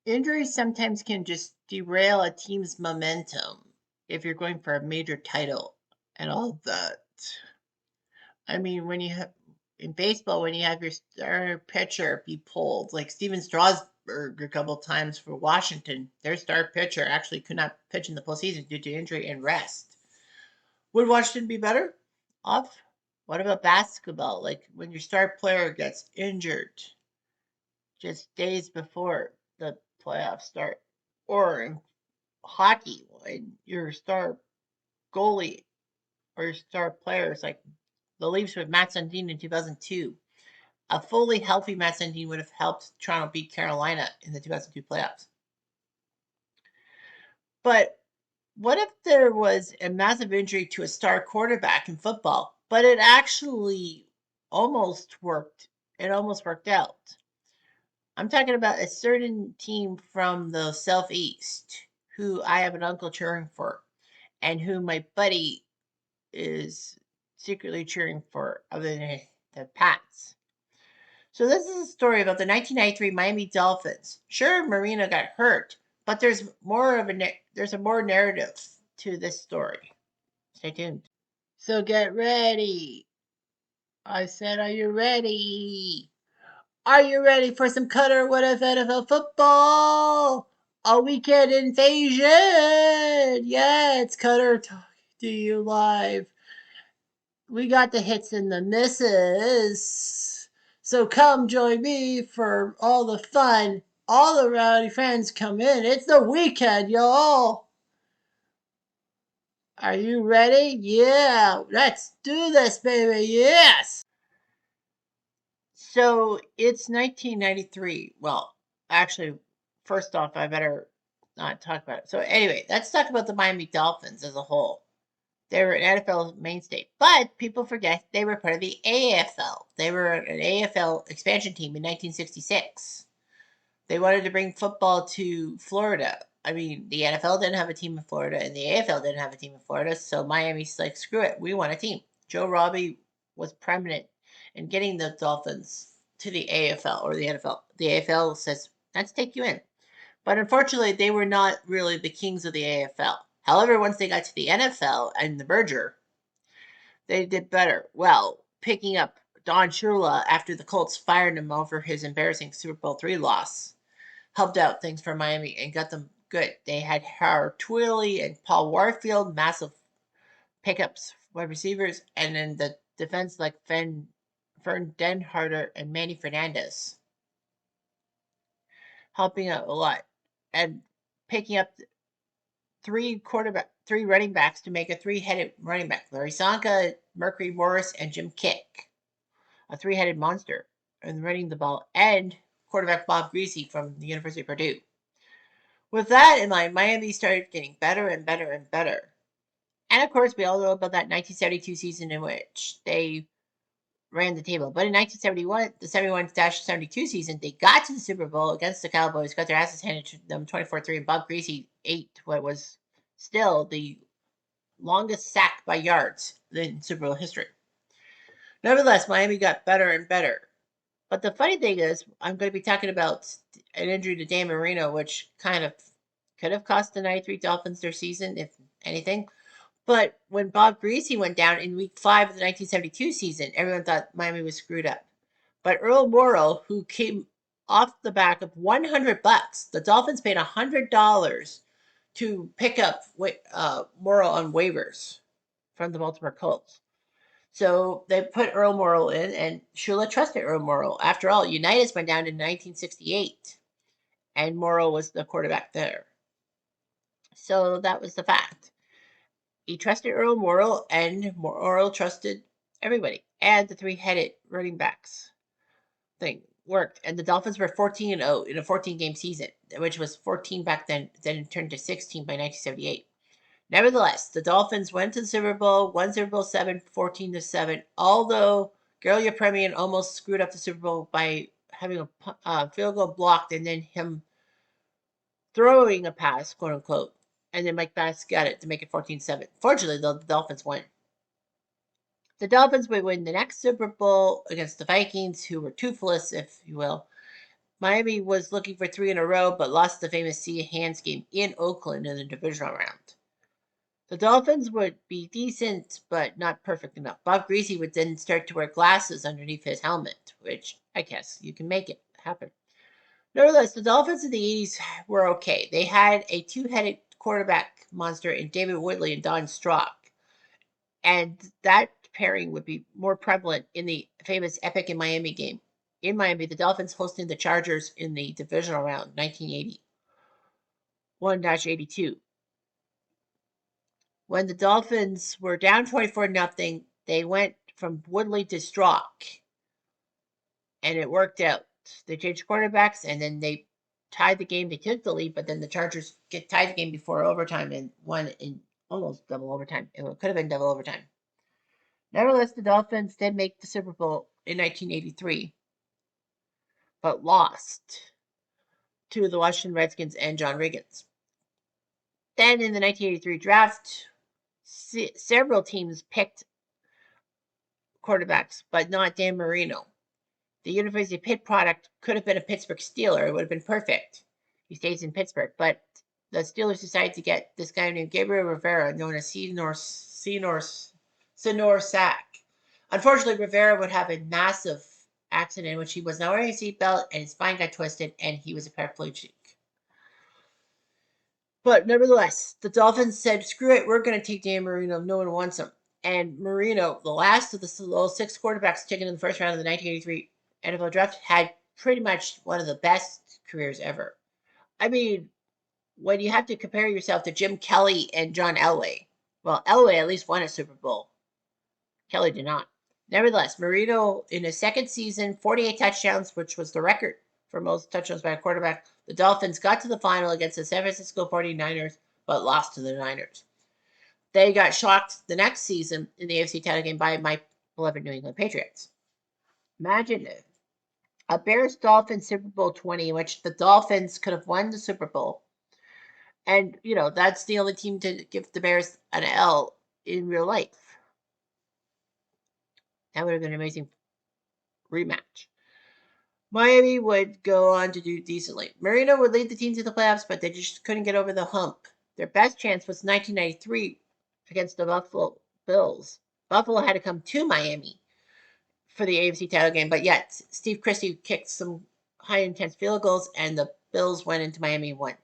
Injuries sometimes can just derail a team's momentum if you're going for a major title and all that. I mean, when you have in baseball, when you have your star pitcher be pulled, like Steven Strasburg a couple times for Washington, their star pitcher actually could not pitch in the postseason due to injury and rest. Would Washington be better off? What about basketball? Like when your star player gets injured just days before the playoffs start, or in hockey when your star goalie or your star players like the Leafs with Matt Sundin in 2002. A fully healthy Matt Sundin would have helped Toronto beat Carolina in the 2002 playoffs. But what if there was a massive injury to a star quarterback in football, but it actually almost worked? It almost worked out. I'm talking about a certain team from the Southeast who I have an uncle cheering for and who my buddy is secretly cheering for, other than the Pats. So this is a story about the 1993 Miami Dolphins. Sure, Marino got hurt, but there's a more narrative to this story. Stay tuned. So get ready. I said, are you ready? Are you ready for some Cutter What If NFL football? A weekend invasion. Yeah, it's Cutter talking to you live. We got the hits and the misses. So come join me for all the fun. All the rowdy fans come in. It's the weekend, y'all. Are you ready? Yeah, let's do this, baby. Yes. So it's 1993. Well, actually, first off, I better not talk about it. So, anyway, let's talk about the Miami Dolphins as a whole. They were an NFL mainstay, but people forget they were part of the AFL. They were an AFL expansion team in 1966. They wanted to bring football to Florida. I mean, the NFL didn't have a team in Florida, and the AFL didn't have a team in Florida, so Miami's like, screw it, we want a team. Joe Robbie was prominent in getting the Dolphins to the AFL or the NFL. The AFL says, let's take you in. But unfortunately, they were not really the kings of the AFL. However, once they got to the NFL and the merger, they did better. Well, picking up Don Shula after the Colts fired him over his embarrassing Super Bowl III loss helped out things for Miami and got them good. They had Howard Twilley and Paul Warfield, massive pickups, wide receivers, and then the defense like Fern Denharder and Manny Fernandez, helping out a lot. And picking up three running backs to make a three-headed running back. Larry Sanka, Mercury Morris, and Jim Kick, a three-headed monster, and running the ball, and quarterback Bob Greasy from the University of Purdue. With that in mind, Miami started getting better and better and better. And of course, we all know about that 1972 season in which they ran the table. But in 1971, the 71-72 season, they got to the Super Bowl against the Cowboys, got their asses handed to them 24-3, and Bob Greasy ate what was still the longest sack by yards in Super Bowl history. Nevertheless, Miami got better and better. But the funny thing is, I'm going to be talking about an injury to Dan Marino, which kind of could have cost the 93 Dolphins their season, if anything. But when Bob Greasy went down in week 5 of the 1972 season, everyone thought Miami was screwed up. But Earl Morrall, who came off the back of $100, the Dolphins paid $100 to pick up Morrall on waivers from the Baltimore Colts. So they put Earl Morrall in, and Shula trusted Earl Morrall. After all, Unitas went down in 1968, and Morrall was the quarterback there. So that was the fact. He trusted Earl Morrall, and Morrall trusted everybody. And the three-headed running backs thing worked. And the Dolphins were 14-0 in a 14-game season, which was 14 back then. Then it turned to 16 by 1978. Nevertheless, the Dolphins went to the Super Bowl, won Super Bowl 7, 14-7. Although Gary Yepremian almost screwed up the Super Bowl by having a field goal blocked and then him throwing a pass, quote unquote. And then Mike Bass got it to make it 14-7. Fortunately, the Dolphins won. The Dolphins would win the next Super Bowl against the Vikings, who were toothless, if you will. Miami was looking for 3 in a row, but lost the famous sea hands game in Oakland in the divisional round. The Dolphins would be decent, but not perfect enough. Bob Greasy would then start to wear glasses underneath his helmet, which I guess you can make it happen. Nevertheless, the Dolphins in the 80s were okay. They had a two-headed quarterback monster in David Woodley and Don Strock, and that pairing would be more prevalent in the famous Epic in Miami game. In Miami, the Dolphins hosting the Chargers in the divisional round, 1981-82. When the Dolphins were down 24-0, they went from Woodley to Strock, and it worked out. They changed quarterbacks, and then they tied the game. They took the lead, but then the Chargers tied the game before overtime and won in almost double overtime. It could have been double overtime. Nevertheless, the Dolphins did make the Super Bowl in 1983, but lost to the Washington Redskins and John Riggins. Then in the 1983 draft, several teams picked quarterbacks, but not Dan Marino. The University of Pitt product could have been a Pittsburgh Steeler. It would have been perfect. He stays in Pittsburgh, but the Steelers decided to get this guy named Gabriel Rivera, known as Senor Sack. Unfortunately, Rivera would have a massive accident in which he was not wearing a seatbelt and his spine got twisted and he was a paraplegic. But nevertheless, the Dolphins said, screw it, we're going to take Dan Marino. No one wants him. And Marino, the last of the six quarterbacks taken in the first round of the 1983 NFL draft, had pretty much one of the best careers ever. I mean, when you have to compare yourself to Jim Kelly and John Elway, well, Elway at least won a Super Bowl. Kelly did not. Nevertheless, Marino, in his second season, 48 touchdowns, which was the record for most touchdowns by a quarterback. The Dolphins got to the final against the San Francisco 49ers, but lost to the Niners. They got shocked the next season in the AFC title game by my beloved New England Patriots. Imagine it. A Bears-Dolphins Super Bowl 20, in which the Dolphins could have won the Super Bowl. And, that's the only team to give the Bears an L in real life. That would have been an amazing rematch. Miami would go on to do decently. Marino would lead the team to the playoffs, but they just couldn't get over the hump. Their best chance was 1993 against the Buffalo Bills. Buffalo had to come to Miami for the AFC title game, but yet Steve Christie kicked some high intense field goals, and the Bills went into Miami and won.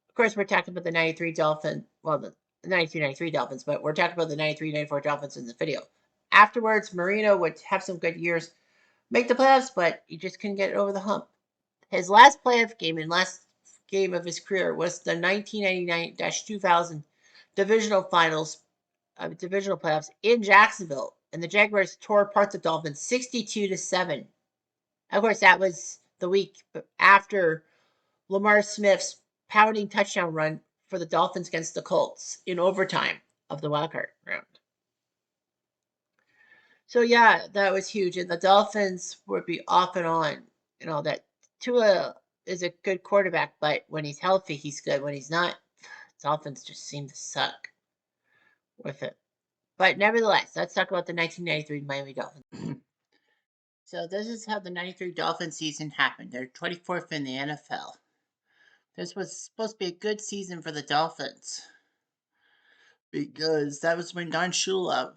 Of course, we're talking about the 93 Dolphins, well, the 92-93 Dolphins, but we're talking about the 93-94 Dolphins in the video. Afterwards, Marino would have some good years, make the playoffs, but he just couldn't get over the hump. His last playoff game and last game of his career was the 1999-2000 divisional playoffs in Jacksonville, and the Jaguars tore apart the Dolphins 62-7. Of course, that was the week after Lamar Smith's pounding touchdown run for the Dolphins against the Colts in overtime of the wildcard round. So yeah, that was huge, and the Dolphins would be off and on and all that. Tua is a good quarterback, but when he's healthy, he's good. When he's not, Dolphins just seem to suck with it. But nevertheless, let's talk about the 1993 Miami Dolphins. So this is how the 93 Dolphins season happened. They're 24th in the NFL. This was supposed to be a good season for the Dolphins because that was when Don Shula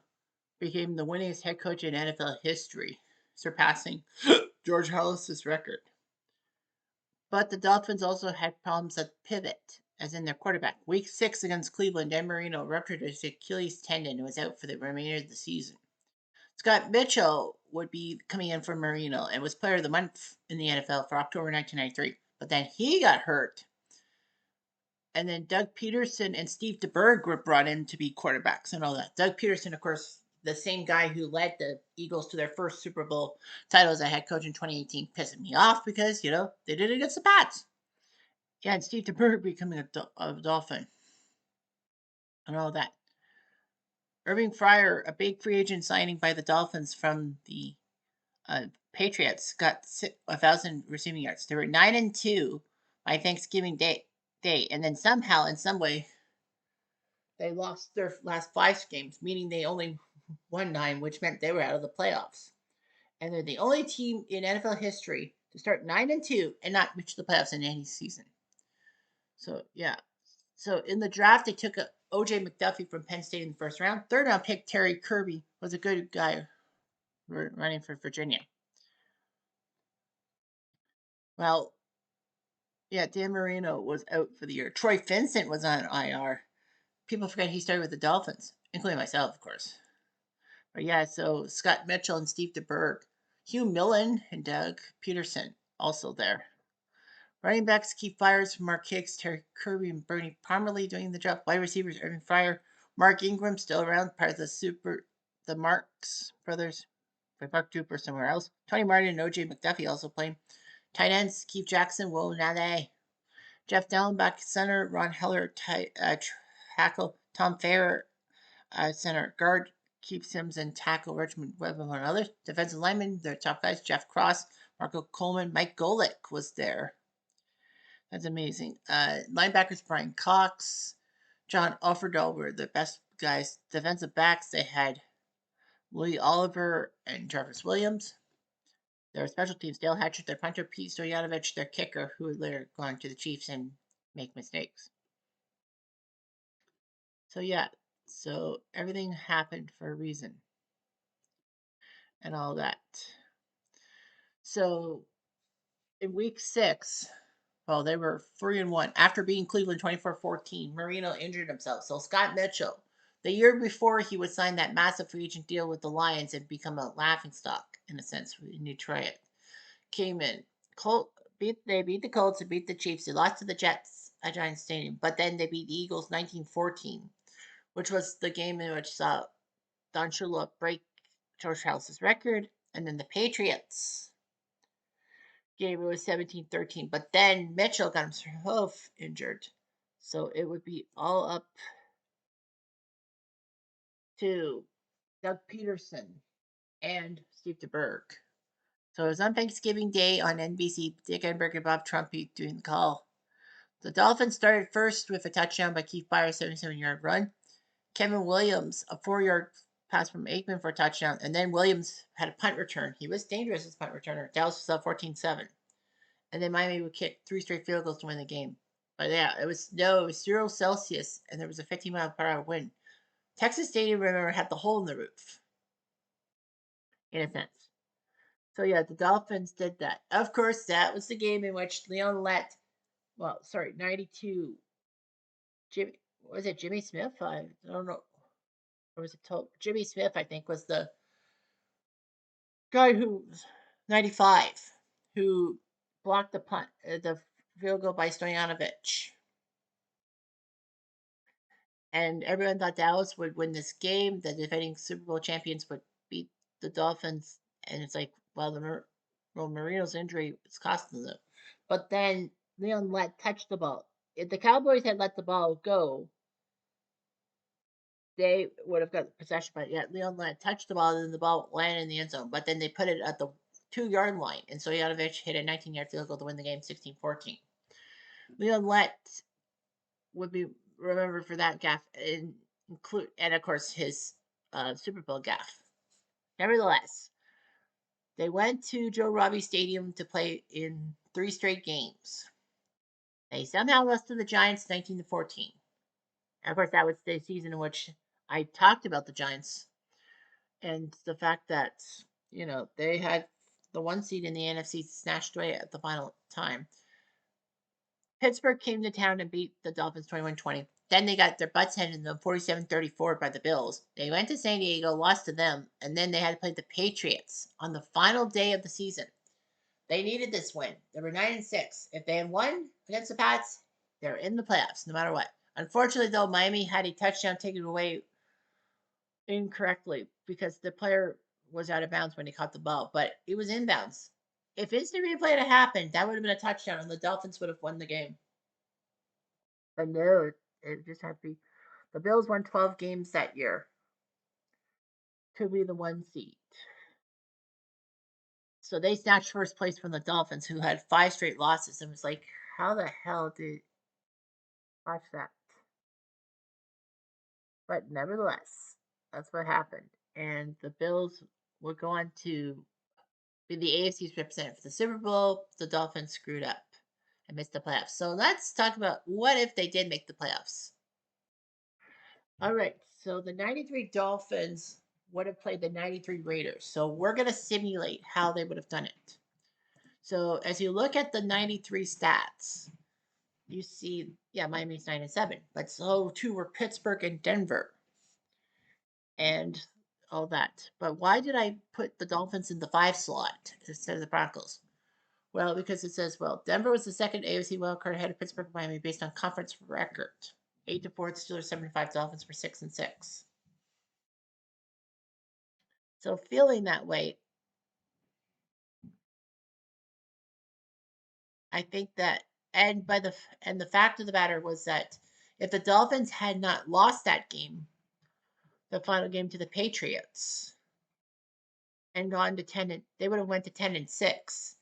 became the winningest head coach in NFL history, surpassing George Halas's record. But the Dolphins also had problems at pivot, as in their quarterback. Week 6 against Cleveland, Dan Marino ruptured his Achilles tendon and was out for the remainder of the season. Scott Mitchell would be coming in for Marino and was player of the month in the NFL for October 1993. But then he got hurt. And then Doug Peterson and Steve DeBerg were brought in to be quarterbacks and all that. Doug Peterson, of course, the same guy who led the Eagles to their first Super Bowl title as a head coach in 2018, pissing me off because, they did it against the Pats. Yeah, and Steve DeBerg becoming a Dolphin and all that. Irving Fryer, a big free agent signing by the Dolphins from the Patriots, got 1,000 receiving yards. They were 9-2 by Thanksgiving Day, and then somehow, in some way, they lost their last 5 games, meaning they only won 9, which meant they were out of the playoffs. And they're the only team in NFL history to start 9-2 and not reach the playoffs in any season. So yeah. So in the draft, they took a OJ McDuffie from Penn State in the first round. Third round pick Terry Kirby was a good guy running for Virginia. Well, yeah, Dan Marino was out for the year. Troy Vincent was on IR. People forget he started with the Dolphins, including myself, of course. But yeah, so Scott Mitchell and Steve DeBerg, Hugh Millen and Doug Peterson also there. Running backs keep fires from Mark Hicks, Terry Kirby, and Bernie Pomerly doing the job. Wide receivers Irving Fryer, Mark Ingram still around, part of the Marks brothers. By Mark Duper somewhere else. Tony Martin and OJ McDuffie also playing. Tight ends Keith Jackson, Will Nade, Jeff Dellenbach center, Ron Heller tackle, Tom Farrer center, guard Keith Sims and tackle Richmond Webb among others. Defensive linemen, their top guys Jeff Cross, Marco Coleman, Mike Golick was there. That's amazing. Linebackers Brian Cox, John Offerdahl were the best guys. Defensive backs they had Louis Oliver and Jarvis Williams. Their special teams, Dale Hatcher, their punter, Pete Stoyanovich, their kicker, who would later go on to the Chiefs and make mistakes. So yeah, so everything happened for a reason and all that. So in week 6, well, they were 3-1 after beating Cleveland 24-14. Marino injured himself. So Scott Mitchell, the year before he would sign that massive free agent deal with the Lions and become a laughingstock in a sense in Detroit, came in. They beat the Colts and beat the Chiefs. They lost to the Jets at Giants Stadium, but then they beat the Eagles 19-14, which was the game in which saw Don Shula break George House's record, and then the Patriots game it was 17-13. But then Mitchell got himself injured, so it would be all up to Doug Peterson and Steve DeBerg. So it was on Thanksgiving Day on NBC. Dick Enberg and Bob Trumpy doing the call. The Dolphins started first with a touchdown by Keith Byers, 77-yard run. Kevin Williams, a 4-yard pass from Aikman for a touchdown. And then Williams had a punt return. He was dangerous as a punt returner. Dallas was up 14-7. And then Miami would kick 3 straight field goals to win the game. But yeah, it was 0 Celsius, and there was a 15-mile-per-hour wind. Texas Stadium, remember, had the hole in the roof, in a sense. So yeah, the Dolphins did that. Of course, that was the game in which Leon Lett, 92. Jimmy Smith? I don't know. Or was it Jimmy Smith? I think was the guy who 95 who blocked the punt, the field goal by Stoyanovich, and everyone thought Dallas would win this game. The defending Super Bowl champions would beat the Dolphins, and it's like, well, Marino's injury is costing them. But then Leon Lett touched the ball. If the Cowboys had let the ball go, they would have got possession, but yet Leon Lett touched the ball and the ball landed in the end zone. But then they put it at the 2-yard line, and Stoyanovich hit a 19-yard field goal to win the game 16-14. Leon Lett would be remembered for that gaffe, and of course his Super Bowl gaffe. Nevertheless, they went to Joe Robbie Stadium to play in 3 straight games. They somehow lost to the Giants 19-14. And of course, that was the season in which I talked about the Giants and the fact that they had the 1 seed in the NFC snatched away at the final time. Pittsburgh came to town and beat the Dolphins 21-20. Then they got their butts handed to them 47-34 by the Bills. They went to San Diego, lost to them, and then they had to play the Patriots on the final day of the season. They needed this win. They were 9-6. If they had won against the Pats, they're in the playoffs no matter what. Unfortunately, though, Miami had a touchdown taken away incorrectly because the player was out of bounds when he caught the ball, but it was inbounds. If instant replay had happened, that would have been a touchdown, and the Dolphins would have won the game. But no, it just had to be. The Bills won 12 games that year to be the 1 seed. So they snatched first place from the Dolphins, who had 5 straight losses, and was like, how the hell did watch that? But nevertheless, that's what happened. And the Bills would go on to the AFC's representative for the Super Bowl. The Dolphins screwed up and missed the playoffs. So let's talk about what if they did make the playoffs. All right. So the 93 Dolphins would have played the 93 Raiders. So we're going to simulate how they would have done it. So as you look at the 93 stats, you see, yeah, Miami's 9-7, but so too were Pittsburgh and Denver and all that. But why did I put the Dolphins in the 5 slot instead of the Broncos? Well, because it says, well, Denver was the second AFC wildcard ahead of Pittsburgh and Miami based on conference record. 8-4, the Steelers 7-5, Dolphins were 6-6. So feeling that way, I think that, and the fact of the matter was that if the Dolphins had not lost that game, the final game to the Patriots, and gone to 10, they would have went to 10-6.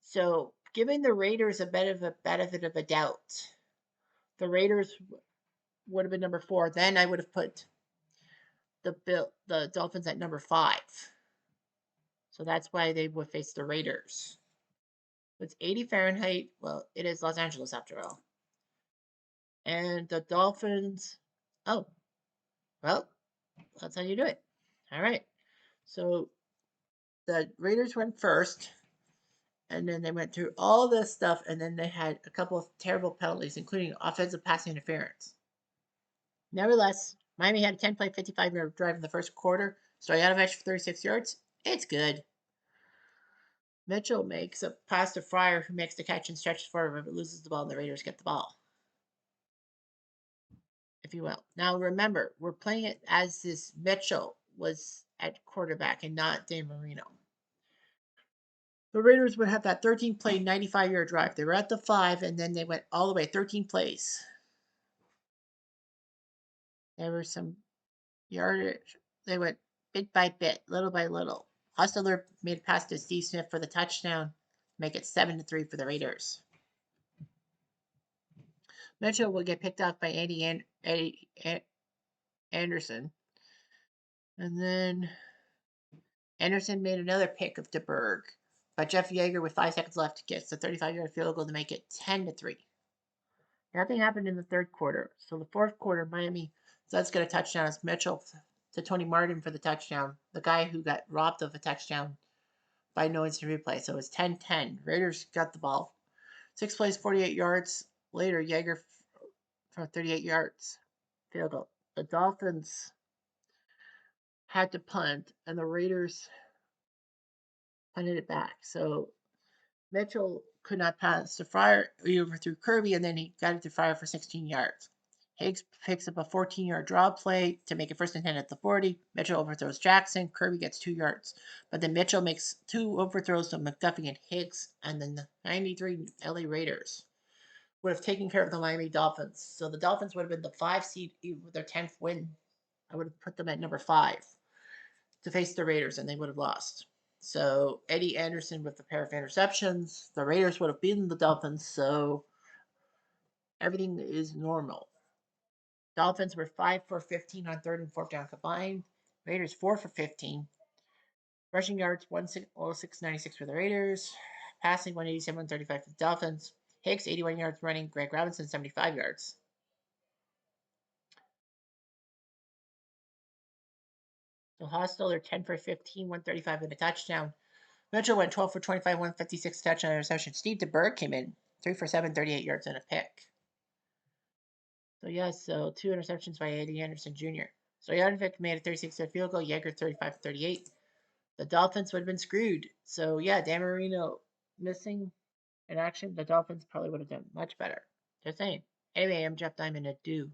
So giving the Raiders a bit of a benefit of a doubt, the Raiders would have been number 4. Then I would have put the Dolphins at number 5. So that's why they would face the Raiders. It's 80 Fahrenheit. Well, it is Los Angeles after all. And the Dolphins. Oh, well, that's how you do it. All right. So the Raiders went first, and then they went through all this stuff, and then they had a couple of terrible penalties, including offensive passing interference. Nevertheless, Miami had a 10-play, 55-yard drive in the first quarter. Stoyanovich for 36 yards. It's good. Mitchell makes a pass to Fryer, who makes the catch and stretches forward, but loses the ball, and the Raiders get the ball, if you will. Now, remember, we're playing it as this Mitchell was at quarterback and not Dan Marino. The Raiders would have that 13-play, 95-yard drive. They were at the 5, and then they went all the way 13 plays. There were some yardage. They went bit by bit, little by little. Hostler made a pass to Steve Smith for the touchdown, make it 7-3 for the Raiders. Mitchell will get picked off by Eddie Anderson. And then Anderson made another pick of DeBerg. But Jeff Yeager, with 5 seconds left, gets the 35-yard field goal to make it 10-3. Nothing happened in the third quarter. So the fourth quarter, Miami does get a touchdown. It's Mitchell to Tony Martin for the touchdown. The guy who got robbed of a touchdown by no instant replay. So it's 10-10. Raiders got the ball. 6 plays, 48 yards. Later, Yeager for 38 yards. Field goal. The Dolphins had to punt, and the Raiders punted it back. So Mitchell could not pass to Fryer. He overthrew Kirby, and then he got it to Fryer for 16 yards. Higgs picks up a 14-yard draw play to make it 1st and 10 at the 40. Mitchell overthrows Jackson. Kirby gets 2 yards. But then Mitchell makes 2 overthrows to McDuffie and Higgs, and then the 93 LA Raiders would have taken care of the Miami Dolphins. So the Dolphins would have been the 5 seed with their 10th win. I would have put them at number 5 to face the Raiders, and they would have lost. So Eddie Anderson with a pair of interceptions. The Raiders would have beaten the Dolphins, so everything is normal. Dolphins were 5 for 15 on 3rd and 4th down combined. Raiders 4 for 15. Rushing yards 106.96 for the Raiders. Passing 187.35 for the Dolphins. Hicks 81 yards running. Greg Robinson 75 yards. So Hostetler 10 for 15, 135 and a touchdown. Mitchell went 12 for 25, 156 touchdown interception. Steve DeBerg came in 3 for 7, 38 yards and a pick. So yes, so 2 interceptions by Eddie Anderson Jr. So Stoyanovich made a 36-yard field goal. Yeager 35 for 38. The Dolphins would have been screwed. So yeah, Dan Marino missing in action. The Dolphins probably would have done much better. Just saying. Anyway, I'm Jeff Diamond. Adieu.